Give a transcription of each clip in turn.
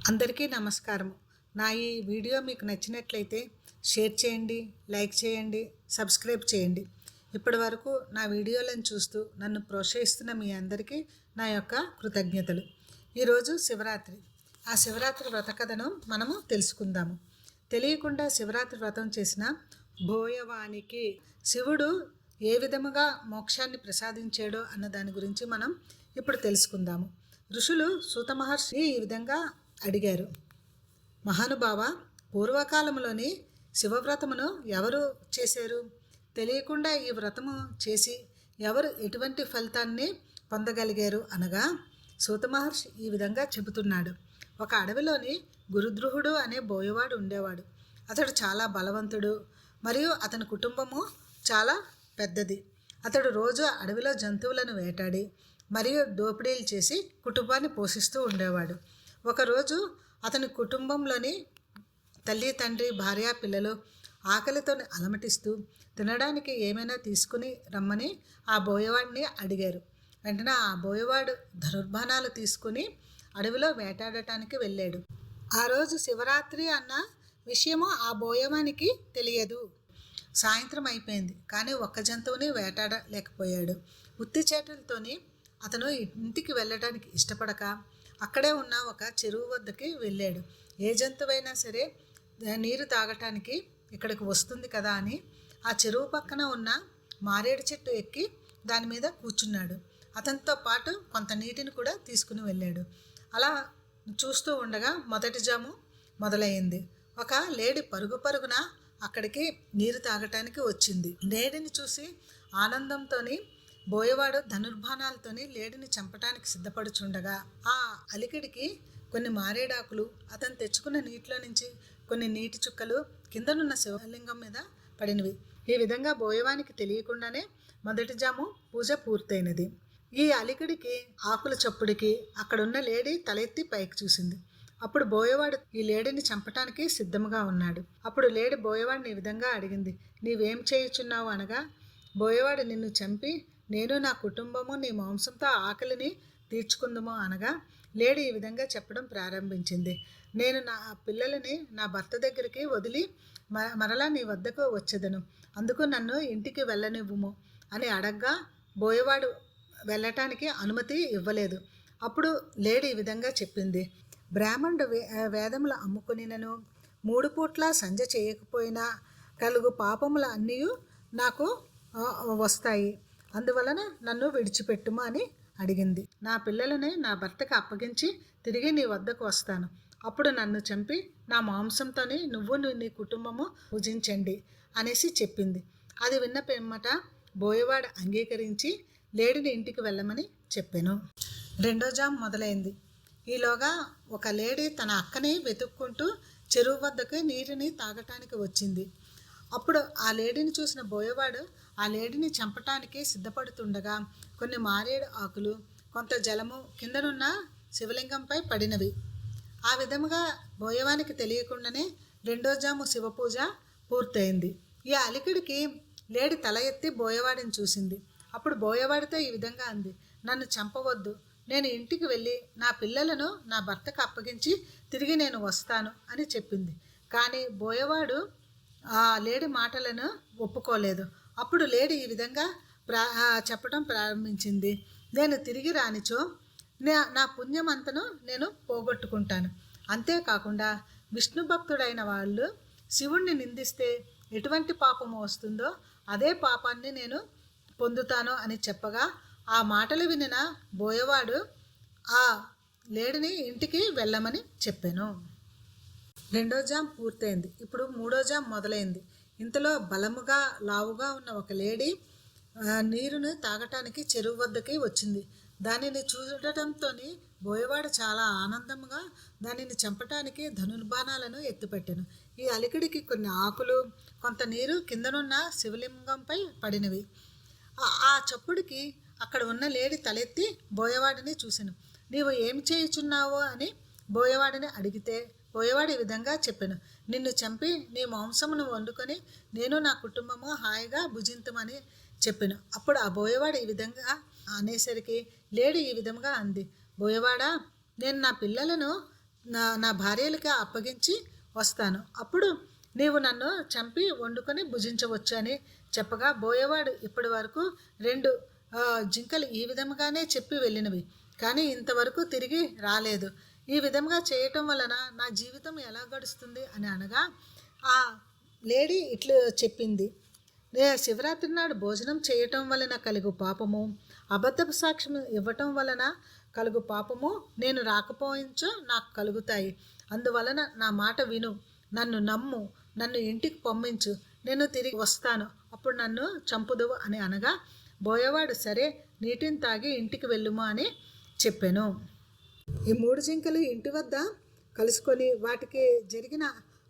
అందరికీ నమస్కారం. నా ఈ వీడియో మీకు నచ్చినట్లయితే షేర్ చేయండి, లైక్ చేయండి, సబ్స్క్రైబ్ చేయండి. ఇప్పటి వరకు నా వీడియోలను చూస్తూ నన్ను ప్రోత్సహిస్తున్న మీ అందరికీ నా యొక్క కృతజ్ఞతలు. ఈరోజు శివరాత్రి. ఆ శివరాత్రి వ్రత కథను మనము తెలుసుకుందాము. తెలియకుండా శివరాత్రి వ్రతం చేసిన బోయవానికి శివుడు ఏ విధముగా మోక్షాన్ని ప్రసాదించాడో అన్న దాని గురించి మనం ఇప్పుడు తెలుసుకుందాము. ఋషులు సూత మహర్షి ఈ విధంగా అడిగారు. మహానుభావ, పూర్వకాలంలోని శివవ్రతమును ఎవరు చేశారు? తెలియకుండా ఈ వ్రతము చేసి ఎవరు ఎటువంటి ఫలితాన్ని పొందగలిగారు అనగా సూత మహర్షి ఈ విధంగా చెబుతున్నాడు. ఒక అడవిలోని గురుద్రుహుడు అనే బోయవాడు ఉండేవాడు. అతడు చాలా బలవంతుడు మరియు అతని కుటుంబము చాలా పెద్దది. అతడు రోజు అడవిలో జంతువులను వేటాడి మరియు దోపిడీలు చేసి కుటుంబాన్ని పోషిస్తూ ఉండేవాడు. ఒకరోజు అతని కుటుంబంలోని తల్లి, తండ్రి, భార్య, పిల్లలు ఆకలితో అలమటిస్తూ తినడానికి ఏమైనా తీసుకుని రమ్మని ఆ బోయవాడిని అడిగారు. వెంటనే ఆ బోయవాడు ధనుర్బాణాలు తీసుకుని అడవిలో వేటాడటానికి వెళ్ళాడు. ఆ రోజు శివరాత్రి అన్న విషయము ఆ బోయవానికి తెలియదు. సాయంత్రం అయిపోయింది, కానీ ఒక్క జంతువుని వేటాడలేకపోయాడు. ఉత్తి చేతులతోని అతను ఇంటికి వెళ్ళడానికి ఇష్టపడక అక్కడే ఉన్న ఒక చెరువు వద్దకి వెళ్ళాడు. ఏ జంతువైనా సరే నీరు తాగటానికి ఇక్కడికి వస్తుంది కదా అని ఆ చెరువు పక్కన ఉన్న మారేడు చెట్టు ఎక్కి దాని మీద కూర్చున్నాడు. అతనితో పాటు కొంత నీటిని కూడా తీసుకుని వెళ్ళాడు. అలా చూస్తూ ఉండగా మొదటి జాము మొదలైంది. ఒక లేడి పరుగున అక్కడికి నీరు తాగటానికి వచ్చింది. లేడిని చూసి ఆనందంతో బోయవాడు ధనుర్బాణాలతోని లేడిని చంపటానికి సిద్ధపడుచుండగా ఆ అలికిడికి కొన్ని మారేడాకులు, అతను తెచ్చుకున్న నీటిలో నుంచి కొన్ని నీటి చుక్కలు కిందనున్న శివలింగం మీద పడినవి. ఈ విధంగా బోయవానికి తెలియకుండానే మొదటి జాము పూజ పూర్తయినది. ఈ అలికిడికి, ఆకుల చప్పుడికి అక్కడున్న లేడి తలెత్తి పైకి చూసింది. అప్పుడు బోయవాడు ఈ లేడిని చంపటానికి సిద్ధంగా ఉన్నాడు. అప్పుడు లేడి బోయవాడిని ఈ విధంగా అడిగింది, నీవేం చేయుచున్నావు అనగా, బోయవాడు నిన్ను చంపి నేను నా కుటుంబము నీ మాంసంతో ఆకలిని తీర్చుకుందాము అనగా లేడి ఈ విధంగా చెప్పడం ప్రారంభించింది. నేను నా పిల్లలని నా భర్త దగ్గరికి వదిలి మరలా నీ వద్దకు వచ్చేదను, అందుకు నన్ను ఇంటికి వెళ్ళనివ్వుము అని అడగ్గా బోయవాడు వెళ్ళటానికి అనుమతి ఇవ్వలేదు. అప్పుడు లేడి ఈ విధంగా చెప్పింది, బ్రాహ్మణుడు వేదములు అమ్ముకునినను 3 పూట్ల సంజ చేయకపోయినా కలుగు పాపములు అన్నీ నాకు వస్తాయి, అందువలన నన్ను విడిచిపెట్టుము అని అడిగింది. నా పిల్లలని నా భర్తకు అప్పగించి తిరిగి నీ వద్దకు వస్తాను, అప్పుడు నన్ను చంపి నా మాంసంతోని నువ్వు నీ కుటుంబము పూజించండి అనేసి చెప్పింది. అది విన్న పిమ్మట బోయవాడు అంగీకరించి లేడిని ఇంటికి వెళ్ళమని చెప్పాను. రెండో జాము మొదలైంది. ఈలోగా ఒక లేడీ తన అక్కని వెతుక్కుంటూ చెరువు వద్దకు నీటిని తాగటానికి వచ్చింది. అప్పుడు ఆ లేడీని చూసిన బోయవాడు ఆ లేడీని చంపటానికి సిద్ధపడుతుండగా కొన్ని మారేడు ఆకులు, కొంత జలము కిందనున్న శివలింగంపై పడినవి. ఆ విధముగా బోయవానికి తెలియకుండానే రెండో జాము శివపూజ పూర్తయింది. ఈ అలికిడికి లేడి తల ఎత్తి బోయవాడిని చూసింది. అప్పుడు బోయవాడితో ఈ విధంగా అంది, నన్ను చంపవద్దు, నేను ఇంటికి వెళ్ళి నా పిల్లలను నా భర్తకు అప్పగించి తిరిగి నేను వస్తాను అని చెప్పింది. కానీ బోయవాడు ఆ లేడి మాటలను ఒప్పుకోలేదు. అప్పుడు లేడి ఈ విధంగా చెప్పడం ప్రారంభించింది, నేను తిరిగి రానిచో నా పుణ్యమంతను నేను పోగొట్టుకుంటాను. అంతేకాకుండా విష్ణు భక్తుడైన వాళ్ళు శివుణ్ణి నిందిస్తే ఎటువంటి పాపము వస్తుందో అదే పాపాన్ని నేను పొందుతాను అని చెప్పగా ఆ మాటలు వినిన బోయవాడు ఆ లేడిని ఇంటికి వెళ్ళమని చెప్పాను. రెండో జామ్ పూర్తయింది. ఇప్పుడు మూడో జామ్ మొదలైంది. ఇంతలో బలముగా లావుగా ఉన్న ఒక లేడీ నీరును తాగటానికి చెరువు వద్దకి వచ్చింది. దానిని చూడటంతో బోయవాడు చాలా ఆనందంగా దానిని చంపటానికి ధనుర్బాణాలను ఎత్తిపెట్టాను. ఈ అలికిడికి కొన్ని ఆకులు, కొంత నీరు కిందనున్న శివలింగంపై పడినవి. ఆ చప్పుడికి అక్కడ ఉన్న లేడీ తలెత్తి బోయవాడిని చూశాను. నీవు ఏమి చేయుచున్నావో అని బోయవాడిని అడిగితే బోయవాడు ఈ విధంగా చెప్పాను, నిన్ను చంపి నీ మాంసమును వండుకొని నేను నా కుటుంబము హాయిగా భుజింతమని చెప్పాను. అప్పుడు ఆ బోయవాడు ఈ విధంగా అనేసరికి లేడీ ఈ విధంగా అంది, బోయవాడా, నేను నా పిల్లలను నా భార్యలకి అప్పగించి వస్తాను. అప్పుడు నీవు నన్ను చంపి వండుకొని భుజించవచ్చు అని చెప్పగా, బోయవాడు ఇప్పటి వరకు 2 జింకలు ఈ విధముగానే చెప్పి వెళ్ళినవి, కానీ ఇంతవరకు తిరిగి రాలేదు. ఈ విధంగా చేయటం వలన నా జీవితం ఎలా గడుస్తుంది అని అనగా, ఆ లేడీ ఇట్లా చెప్పింది, శివరాత్రి నాడు భోజనం చేయటం వలన కలుగు పాపము, అబద్ధపు సాక్ష్యం ఇవ్వటం వలన కలుగు పాపము నేను రాకపోయించో నాకు కలుగుతాయి. అందువలన నా మాట విను, నన్ను నమ్ము, నన్ను ఇంటికి పంపించు, నేను తిరిగి వస్తాను, అప్పుడు నన్ను చంపుదువు అని అనగా, బోయవాడు సరే నీటిని తాగి ఇంటికి వెళ్ళుము అని చెప్పాను. ఈ 3 జింకలు ఇంటి వద్ద కలుసుకొని వాటికి జరిగిన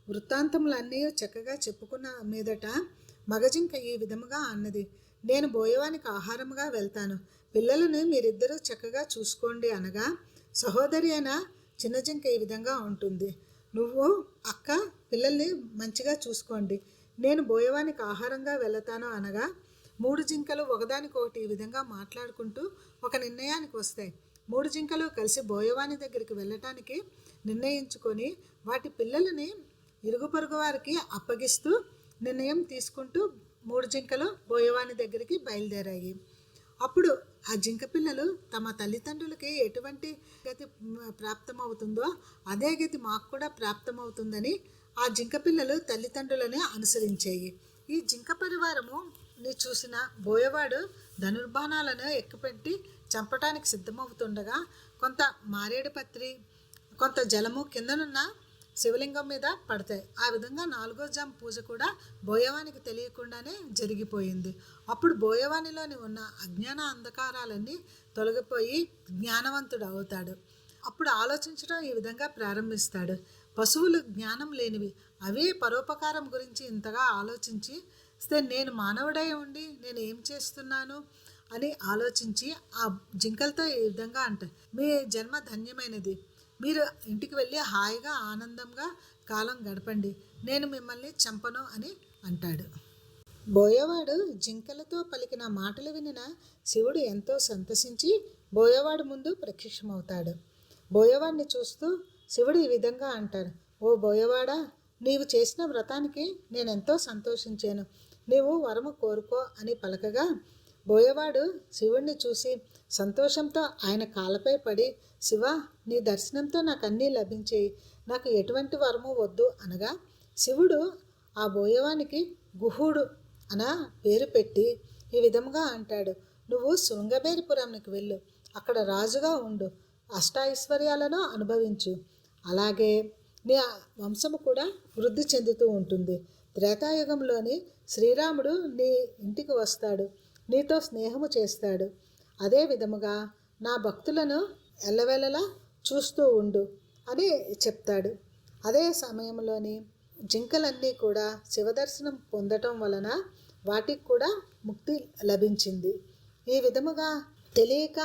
వృత్తాంతములన్నీ చక్కగా చెప్పుకున్న మీదట మగజింక ఈ విధముగా అన్నది, నేను బోయవానికి ఆహారముగా వెళ్తాను, పిల్లలను మీరిద్దరూ చక్కగా చూసుకోండి అనగా, సహోదరి అయిన చిన్న జింక ఈ విధంగా ఉంటుంది, నువ్వు అక్క పిల్లల్ని మంచిగా చూసుకోండి, నేను బోయవానికి ఆహారంగా వెళతాను అనగా, 3 జింకలు ఒకదానికొకటి ఈ విధంగా మాట్లాడుకుంటూ ఒక నిర్ణయానికి వస్తాయి. 3 జింకలు కలిసి బోయవాని దగ్గరికి వెళ్ళటానికి నిర్ణయించుకొని వాటి పిల్లలని ఇరుగు పొరుగు వారికి అప్పగిస్తూ నిర్ణయం తీసుకుంటూ 3 జింకలు బోయవాని దగ్గరికి బయలుదేరాయి. అప్పుడు ఆ జింక పిల్లలు తమ తల్లిదండ్రులకి ఎటువంటి గతి ప్రాప్తమవుతుందో అదే గతి మాకు కూడా ప్రాప్తమవుతుందని ఆ జింక పిల్లలు తల్లిదండ్రులని అనుసరించాయి. ఈ జింక పరివారము ని చూసిన బోయవాడు ధనుర్బాణాలను ఎక్కుపెట్టి చంపటానికి సిద్ధమవుతుండగా కొంత మారేడు పత్రి, కొంత జలము కిందనున్న శివలింగం మీద పడతాయి. ఆ విధంగా 4వ జాము పూజ కూడా బోయవానికి తెలియకుండానే జరిగిపోయింది. అప్పుడు బోయవానిలోని ఉన్న అజ్ఞాన అంధకారాలన్నీ తొలగిపోయి జ్ఞానవంతుడు అవుతాడు. అప్పుడు ఆలోచించడం ఈ విధంగా ప్రారంభిస్తాడు, పశువులు జ్ఞానం లేనివి, అవే పరోపకారం గురించి ఇంతగా ఆలోచించి నేను మానవుడై ఉండి నేను ఏం చేస్తున్నాను అని ఆలోచించి ఆ జింకలతో ఈ విధంగా అంటారు, మీ జన్మ ధన్యమైనది, మీరు ఇంటికి వెళ్ళి హాయిగా ఆనందంగా కాలం గడపండి, నేను మిమ్మల్ని చంపను అని అంటాడు. బోయవాడు జింకలతో పలికిన మాటలు వినిన శివుడు ఎంతో సంతసించి బోయవాడు ముందు ప్రత్యక్షమవుతాడు. బోయవాడిని చూస్తూ శివుడు ఈ విధంగా అంటాడు, ఓ బోయవాడా, నీవు చేసిన వ్రతానికి నేనెంతో సంతోషించాను, నీవు వరము కోరుకో అని పలకగా, బోయవాడు శివుణ్ణి చూసి సంతోషంతో ఆయన కాళ్ళపై పడి, శివ, నీ దర్శనంతో నాకు అన్నీ లభించేయి, నాకు ఎటువంటి వరము వద్దు అనగా, శివుడు ఆ బోయవానికి గుహుడు అన పేరు పెట్టి ఈ విధముగా అంటాడు, నువ్వు శృంగబేరిపురంకి వెళ్ళు, అక్కడ రాజుగా ఉండు, అష్టైశ్వర్యాలను అనుభవించు, అలాగే నీ వంశము కూడా వృద్ధి చెందుతూ ఉంటుంది. త్రేతాయుగంలోని శ్రీరాముడు నీ ఇంటికి వస్తాడు, నీతో స్నేహము చేస్తాడు, అదే విధముగా నా భక్తులను ఎల్లవేళలా చూస్తూ ఉండు అని చెప్తాడు. అదే సమయంలోని జింకలన్నీ కూడా శివదర్శనం పొందటం వలన వాటికి కూడా ముక్తి లభించింది. ఈ విధముగా తెలియక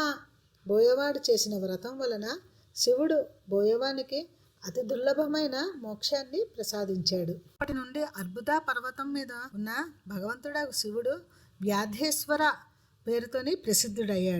బోయవాడు చేసిన వ్రతం వలన శివుడు బోయవానికి అతి దుర్లభమైన మోక్షాన్ని ప్రసాదించాడు. అప్పటి నుండి అర్బుద పర్వతం మీద ఉన్న భగవంతుడు శివుడు వ్యాధేశ్వర పేరుతోని ప్రసిద్ధుడయ్యాడు.